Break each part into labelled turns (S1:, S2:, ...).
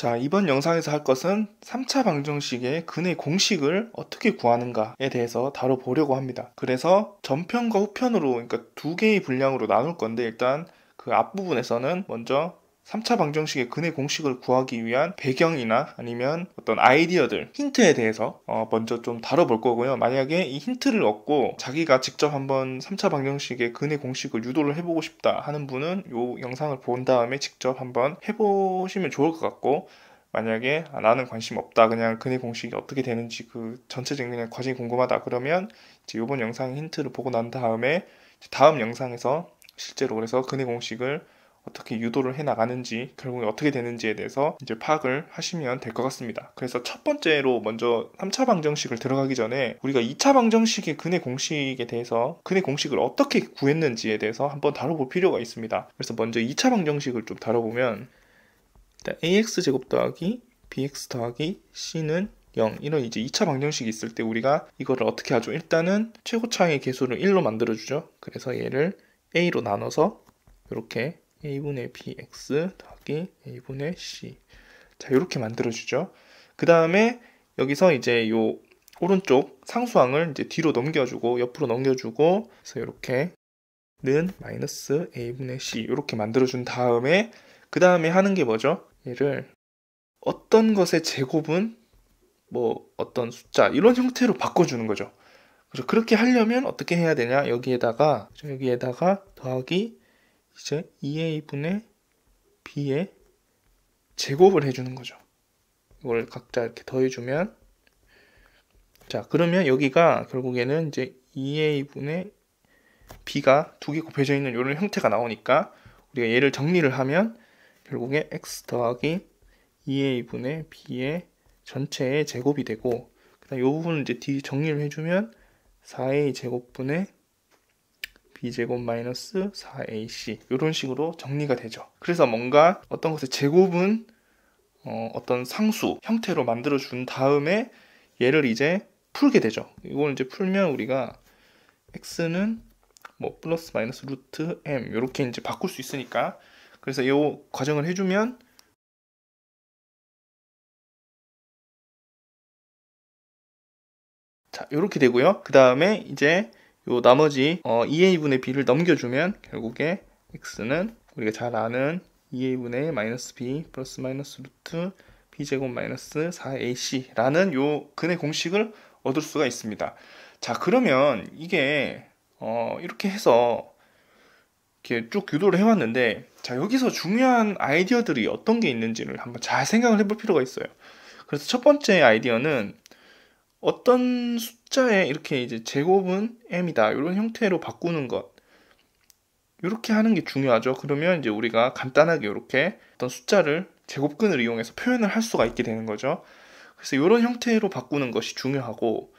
S1: 자, 이번 영상에서 할 것은 3차 방정식의 근의 공식을 어떻게 구하는가에 대해서 다뤄보려고 합니다. 그래서 전편과 후편으로, 그러니까 두 개의 분량으로 나눌 건데, 일단 그 앞부분에서는 먼저 3차 방정식의 근의 공식을 구하기 위한 배경이나 아니면 어떤 아이디어들, 힌트에 대해서 먼저 좀 다뤄볼 거고요. 만약에 이 힌트를 얻고 자기가 직접 한번 3차 방정식의 근의 공식을 유도를 해보고 싶다 하는 분은 이 영상을 본 다음에 직접 한번 해보시면 좋을 것 같고, 만약에 나는 관심 없다, 그냥 근의 공식이 어떻게 되는지 그 전체적인 그냥 과정이 궁금하다, 그러면 이제 이번 영상 힌트를 보고 난 다음에 다음 영상에서 실제로 그래서 근의 공식을 어떻게 유도를 해 나가는지, 결국에 어떻게 되는지에 대해서 이제 파악을 하시면 될 것 같습니다. 그래서 첫 번째로 먼저 3차 방정식을 들어가기 전에 우리가 2차 방정식의 근의 공식에 대해서, 근의 공식을 어떻게 구했는지에 대해서 한번 다뤄볼 필요가 있습니다. 그래서 먼저 2차 방정식을 좀 다뤄보면, 일단 ax제곱 더하기 bx 더하기 c는 0, 이런 이제 2차 방정식이 있을 때 우리가 이거를 어떻게 하죠? 일단은 최고차의 개수를 1로 만들어주죠. 그래서 얘를 a로 나눠서 이렇게 a분의 bx 더하기 a분의 c, 자, 이렇게 만들어주죠. 그 다음에 여기서 이제 요 오른쪽 상수항을 이제 뒤로 넘겨주고 옆으로 넘겨주고, 그래서 이렇게 는 마이너스 a분의 c 이렇게 만들어준 다음에, 그 다음에 하는 게 뭐죠? 얘를 어떤 것의 제곱은 뭐 어떤 숫자, 이런 형태로 바꿔주는 거죠. 그래서 그렇게 하려면 어떻게 해야 되냐? 여기에다가 더하기 이제 2a분의 b의 제곱을 해주는 거죠. 이걸 각자 이렇게 더해주면, 자, 그러면 여기가 결국에는 이제 2a분의 b가 두 개 곱해져 있는 이런 형태가 나오니까 우리가 얘를 정리를 하면 결국에 x 더하기 2a분의 b의 전체의 제곱이 되고, 그다음 이 부분을 이제 뒤 정리를 해주면 4a 제곱분의 b제곱 마이너스 4ac, 이런 식으로 정리가 되죠. 그래서 뭔가 어떤 것의 제곱은 어떤 상수 형태로 만들어 준 다음에 얘를 이제 풀게 되죠. 이걸 이제 풀면 우리가 x는 뭐 플러스 마이너스 루트 m 이렇게 이제 바꿀 수 있으니까, 그래서 이 과정을 해주면, 자, 이렇게 되고요. 그 다음에 이제 요 나머지 2a분의 b를 넘겨주면 결국에 x는 우리가 잘 아는 2a분의 마이너스 b 플러스 마이너스 루트 b제곱 마이너스 4ac 라는 요 근의 공식을 얻을 수가 있습니다. 자, 그러면 이게 이렇게 해서 이렇게 쭉 유도를 해왔는데, 자, 여기서 중요한 아이디어들이 어떤 게 있는지를 한번 잘 생각을 해볼 필요가 있어요. 그래서 첫 번째 아이디어는 어떤 숫자에 이렇게 이제 제곱은 m이다 이런 형태로 바꾸는 것, 이렇게 하는 게 중요하죠. 그러면 이제 우리가 간단하게 이렇게 어떤 숫자를 제곱근을 이용해서 표현을 할 수가 있게 되는 거죠. 그래서 이런 형태로 바꾸는 것이 중요하고,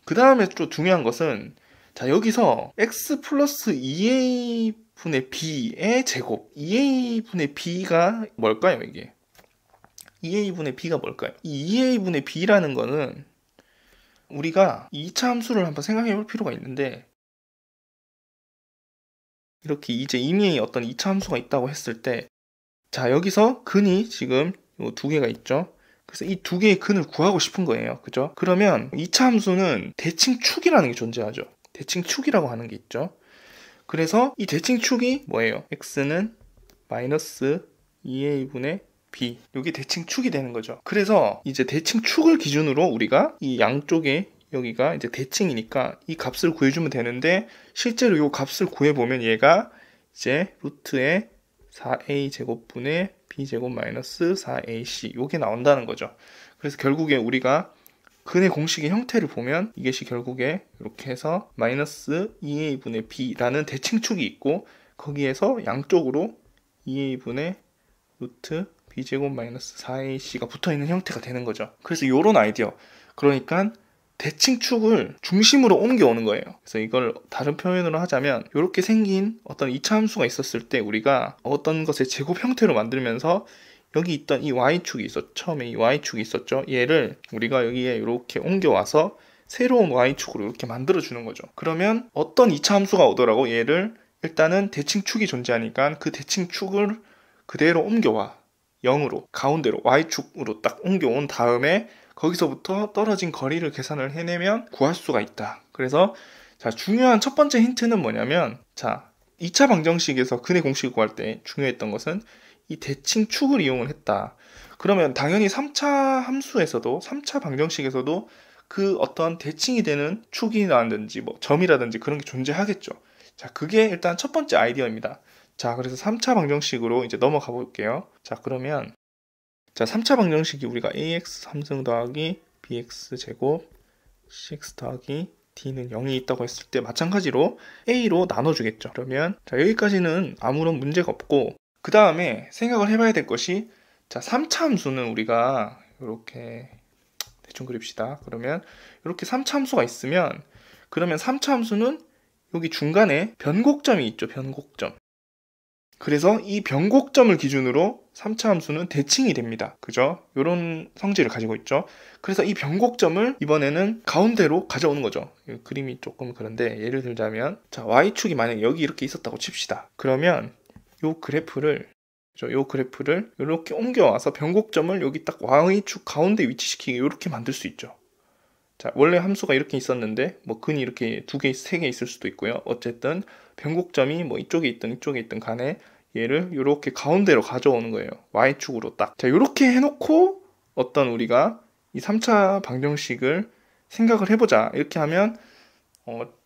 S1: 그 다음에 또 중요한 것은, 자, 여기서 x 플러스 2a분의 b의 제곱, 2a분의 b가 뭘까요? 이게 2a분의 b가 뭘까요? 이 2a분의 b라는 거는 우리가 2차 함수를 한번 생각해 볼 필요가 있는데, 이렇게 이제 이미 어떤 2차 함수가 있다고 했을 때, 자, 여기서 근이 지금 요 두 개가 있죠. 그래서 이 두 개의 근을 구하고 싶은 거예요. 그죠? 그러면 2차 함수는 대칭축이라는 게 존재하죠. 대칭축이라고 하는 게 있죠. 그래서 이 대칭축이 뭐예요? x는 마이너스 2a분의 b, 여기 대칭축이 되는 거죠. 그래서 이제 대칭축을 기준으로 우리가 이 양쪽에, 여기가 이제 대칭이니까 이 값을 구해주면 되는데, 실제로 이 값을 구해보면 얘가 이제 루트의 4a 제곱분의 b제곱 마이너스 4ac 요게 나온다는 거죠. 그래서 결국에 우리가 근의 공식의 형태를 보면 이것이 결국에 이렇게 해서 마이너스 2a분의 b라는 대칭축이 있고, 거기에서 양쪽으로 2a분의 루트 b제곱 마이너스 4ac가 붙어있는 형태가 되는 거죠. 그래서 이런 아이디어, 그러니까 대칭축을 중심으로 옮겨오는 거예요. 그래서 이걸 다른 표현으로 하자면, 이렇게 생긴 어떤 2차 함수가 있었을 때 우리가 어떤 것의 제곱 형태로 만들면서 여기 있던 이 y축이 있었죠. 처음에 이 y축이 있었죠. 얘를 우리가 여기에 이렇게 옮겨와서 새로운 y축으로 이렇게 만들어주는 거죠. 그러면 어떤 2차 함수가 오더라고, 얘를 일단은 대칭축이 존재하니까 그 대칭축을 그대로 옮겨와. 0으로 가운데로 y축으로 딱 옮겨온 다음에 거기서부터 떨어진 거리를 계산을 해내면 구할 수가 있다. 그래서 자, 중요한 첫 번째 힌트는 뭐냐면, 자, 2차 방정식에서 근의 공식을 구할 때 중요했던 것은 이 대칭 축을 이용을 했다. 그러면 당연히 3차 함수에서도 3차 방정식에서도 그 어떤 대칭이 되는 축이라든지 뭐 점이라든지 그런 게 존재하겠죠. 자, 그게 일단 첫 번째 아이디어입니다. 자, 그래서 3차 방정식으로 이제 넘어가 볼게요. 자, 그러면 자, 3차 방정식이 우리가 ax 3승 더하기 bx 제곱 cx 더하기 d는 0이 있다고 했을 때 마찬가지로 a로 나눠주겠죠. 그러면 자, 여기까지는 아무런 문제가 없고, 그 다음에 생각을 해봐야 될 것이, 자, 3차 함수는 우리가 이렇게 대충 그립시다. 그러면 이렇게 3차 함수가 있으면, 그러면 3차 함수는 여기 중간에 변곡점이 있죠. 변곡점. 그래서 이 변곡점을 기준으로 3차 함수는 대칭이 됩니다. 그죠? 이런 성질을 가지고 있죠. 그래서 이 변곡점을 이번에는 가운데로 가져오는 거죠. 그림이 조금 그런데 예를 들자면, 자, y축이 만약에 여기 이렇게 있었다고 칩시다. 그러면 요 그래프를 이렇게 옮겨와서 변곡점을 여기 딱 y축 가운데 위치시키게 이렇게 만들 수 있죠. 자, 원래 함수가 이렇게 있었는데 뭐 근이 이렇게 2개, 3개 있을 수도 있고요. 어쨌든 변곡점이 뭐 이쪽에 있든 간에 얘를 이렇게 가운데로 가져오는 거예요. y축으로 딱. 자, 이렇게 해놓고 어떤 우리가 이 3차 방정식을 생각을 해보자. 이렇게 하면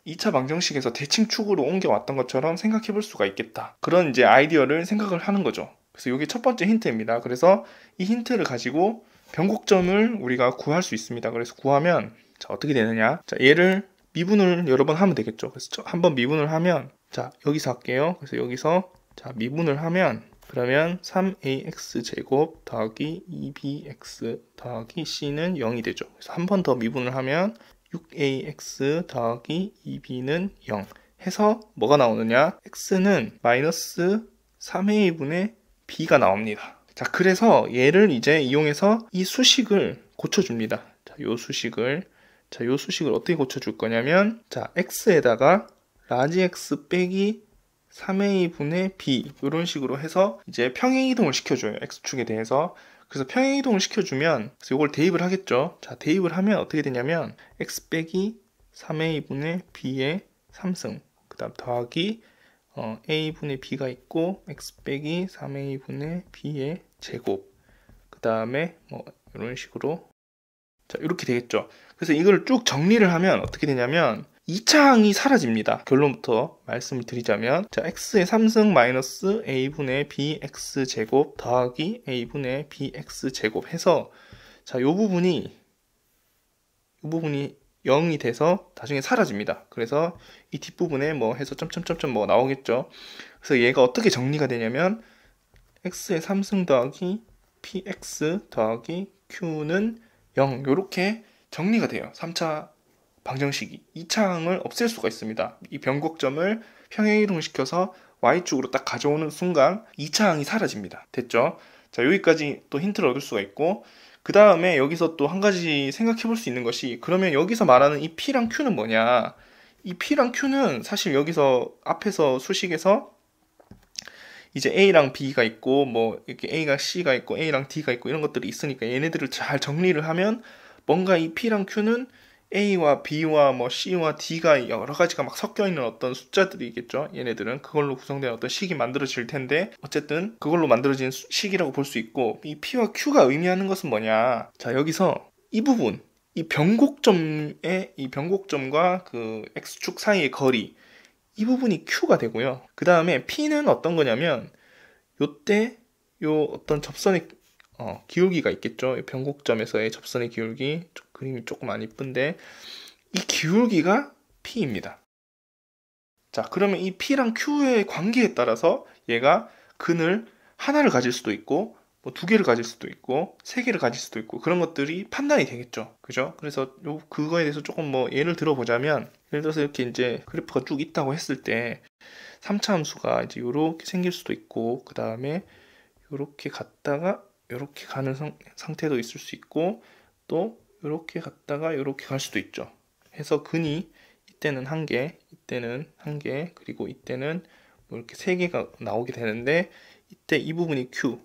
S1: 2차 방정식에서 대칭축으로 옮겨왔던 것처럼 생각해 볼 수가 있겠다. 그런 이제 아이디어를 생각을 하는 거죠. 그래서 이게 첫 번째 힌트입니다. 그래서 이 힌트를 가지고 변곡점을 우리가 구할 수 있습니다. 그래서 구하면 자, 어떻게 되느냐? 자, 얘를 미분을 여러 번 하면 되겠죠. 그래서 한번 미분을 하면, 자, 여기서 할게요. 그래서 여기서 자, 미분을 하면, 그러면 3ax 제곱 더하기 2bx 더하기 c는 0이 되죠. 그래서 한 번 더 미분을 하면 6ax 더하기 2b는 0 해서 뭐가 나오느냐? x는 마이너스 3a분의 b가 나옵니다. 자, 그래서 얘를 이제 이용해서 이 수식을 고쳐줍니다. 자, 요 수식을 어떻게 고쳐줄 거냐면, 자, x에다가 라지 x 빼기 3a분의 b 이런 식으로 해서 이제 평행이동을 시켜줘요. x축에 대해서. 그래서 평행이동을 시켜주면, 그래서 이걸 대입을 하겠죠. 자, 대입을 하면 어떻게 되냐면 x 빼기 3a분의 b의 3승, 그 다음 더하기 a분의 b가 있고 x 빼기 3a분의 b의 제곱, 그 다음에 뭐 이런 식으로, 자, 이렇게 되겠죠. 그래서 이걸 쭉 정리를 하면 어떻게 되냐면 2차 항이 사라집니다. 결론부터 말씀을 드리자면, 자, x의 3승 마이너스 a분의 bx 제곱 더하기 a분의 bx 제곱 해서, 자, 요 부분이 0이 돼서 나중에 사라집니다. 그래서 이 뒷부분에 뭐 해서 점점점점 뭐 나오겠죠. 그래서 얘가 어떻게 정리가 되냐면 x의 3승 더하기 px 더하기 q는 0 요렇게 정리가 돼요. 3차 방정식이. 2차 항을 없앨 수가 있습니다. 이 변곡점을 평행이동시켜서 y축으로 딱 가져오는 순간 2차 항이 사라집니다. 됐죠? 자, 여기까지 또 힌트를 얻을 수가 있고, 그 다음에 여기서 또 한 가지 생각해 볼 수 있는 것이, 그러면 여기서 말하는 이 P랑 Q는 뭐냐? 이 P랑 Q는 사실 여기서 앞에서 수식에서 이제 A랑 B가 있고, 뭐 이렇게 A가 C가 있고 A랑 D가 있고 이런 것들이 있으니까 얘네들을 잘 정리를 하면 뭔가 이 P랑 Q는 A와 B와 뭐 C와 D가 여러 가지가 막 섞여 있는 어떤 숫자들이겠죠. 얘네들은 그걸로 구성된 어떤 식이 만들어질 텐데, 어쨌든 그걸로 만들어진 식이라고 볼 수 있고, 이 P와 Q가 의미하는 것은 뭐냐? 자, 여기서 이 부분, 이 변곡점과 그 x축 사이의 거리, 이 부분이 Q가 되고요. 그 다음에 P는 어떤 거냐면 요때 요 어떤 접선의 기울기가 있겠죠. 변곡점에서의 접선의 기울기, 그림이 조금 안 이쁜데 이 기울기가 P입니다. 자, 그러면 이 P랑 Q의 관계에 따라서 얘가 근을 하나를 가질 수도 있고 뭐 2개를 가질 수도 있고 3개를 가질 수도 있고 그런 것들이 판단이 되겠죠. 그죠? 그래서 그거에 대해서 조금 뭐 예를 들어보자면, 예를 들어서 이렇게 이제 그래프가 쭉 있다고 했을 때 3차 함수가 이제 이렇게 생길 수도 있고, 그 다음에 이렇게 갔다가 이렇게 가는 상태도 있을 수 있고, 또 이렇게 갔다가 이렇게 갈 수도 있죠. 해서 근이 이때는 1개, 이때는 1개, 그리고 이때는 뭐 이렇게 3개가 나오게 되는데, 이때 이 부분이 Q,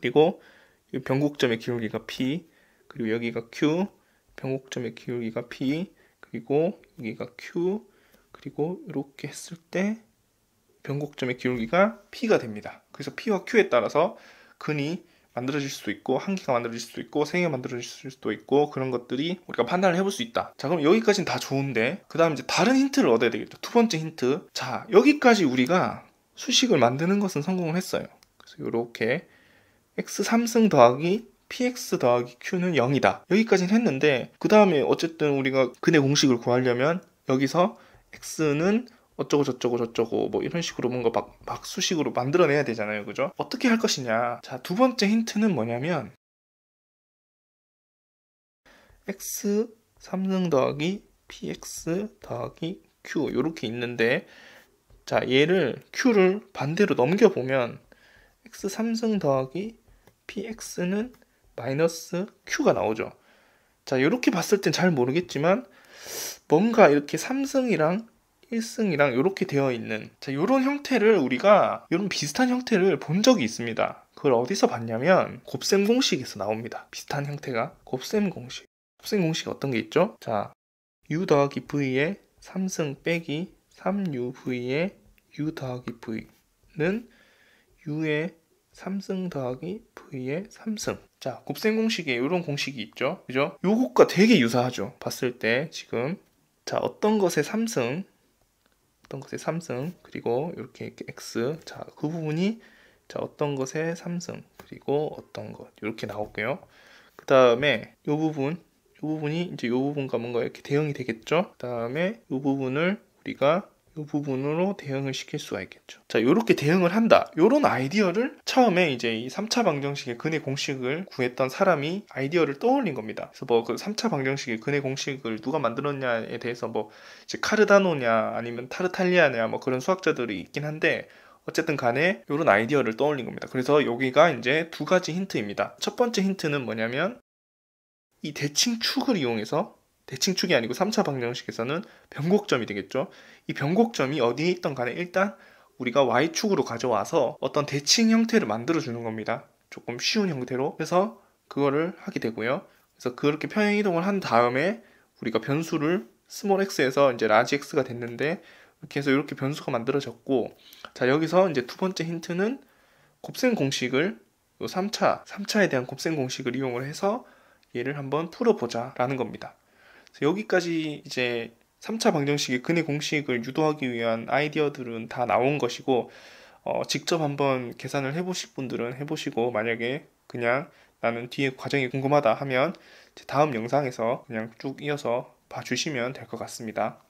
S1: 그리고 이 변곡점의 기울기가 P, 그리고 여기가 Q, 변곡점의 기울기가 P, 그리고 여기가 Q, 그리고 이렇게 했을 때 변곡점의 기울기가 P가 됩니다. 그래서 P와 Q에 따라서 근이 만들어질 수도 있고 한 개가 만들어질 수도 있고 세 개가 만들어질 수도 있고 그런 것들이 우리가 판단을 해볼 수 있다. 자, 그럼 여기까지는 다 좋은데 그 다음 이제 다른 힌트를 얻어야 되겠죠. 두 번째 힌트. 자, 여기까지 우리가 수식을 만드는 것은 성공을 했어요. 그래서 이렇게 x 3승 더하기 px 더하기 q는 0이다. 여기까지는 했는데 그 다음에 어쨌든 우리가 근의 공식을 구하려면 여기서 x는 어쩌고 저쩌고 저쩌고 뭐 이런 식으로 뭔가 막 수식으로 만들어내야 되잖아요. 그죠? 어떻게 할 것이냐. 자, 두 번째 힌트는 뭐냐면 x 3승 더하기 px 더하기 q 이렇게 있는데 자, 얘를 q를 반대로 넘겨보면 x 3승 더하기 px는 마이너스 q가 나오죠. 자, 이렇게 봤을 땐 잘 모르겠지만 뭔가 이렇게 3승이랑 1승이랑 이렇게 되어 있는 자, 이런 형태를 우리가 이런 비슷한 형태를 본 적이 있습니다. 그걸 어디서 봤냐면 곱셈 공식에서 나옵니다. 비슷한 형태가 곱셈 공식. 곱셈 공식이 어떤 게 있죠? 자, u 더하기 v의 3승 빼기 3uv의 u 더하기 v는 u의 3승 더하기 v의 3승. 자, 곱셈 공식에 이런 공식이 있죠. 그죠? 요것과 되게 유사하죠. 봤을 때 지금 자, 어떤 것의 3승 그리고 이렇게 x 자, 그 부분이 자, 어떤 것의 3승 그리고 어떤 것 이렇게 나올게요. 그 다음에 요 부분이 이제 요 부분과 뭔가 이렇게 대응이 되겠죠. 그 다음에 요 부분을 우리가 이 부분으로 대응을 시킬 수가 있겠죠. 자, 이렇게 대응을 한다. 이런 아이디어를 처음에 이제 이 3차 방정식의 근의 공식을 구했던 사람이 아이디어를 떠올린 겁니다. 그래서 뭐 그 3차 방정식의 근의 공식을 누가 만들었냐에 대해서 뭐 이제 카르다노냐 아니면 타르탈리아냐 뭐 그런 수학자들이 있긴 한데 어쨌든 간에 이런 아이디어를 떠올린 겁니다. 그래서 여기가 이제 두 가지 힌트입니다. 첫 번째 힌트는 뭐냐면 이 대칭축을 이용해서 대칭축이 아니고 3차 방정식에서는 변곡점이 되겠죠. 이 변곡점이 어디에 있던 간에 일단 우리가 y축으로 가져와서 어떤 대칭 형태를 만들어 주는 겁니다. 조금 쉬운 형태로. 그래서 그거를 하게 되고요. 그래서 그렇게 평행 이동을 한 다음에 우리가 변수를 스몰 x에서 이제 라지 x가 됐는데 이렇게 해서 이렇게 변수가 만들어졌고 자, 여기서 이제 두 번째 힌트는 곱셈 공식을 3차에 대한 곱셈 공식을 이용을 해서 얘를 한번 풀어보자 라는 겁니다. 여기까지 이제 3차 방정식의 근의 공식을 유도하기 위한 아이디어들은 다 나온 것이고 직접 한번 계산을 해보실 분들은 해보시고 만약에 그냥 나는 뒤에 과정이 궁금하다 하면 다음 영상에서 그냥 쭉 이어서 봐주시면 될 것 같습니다.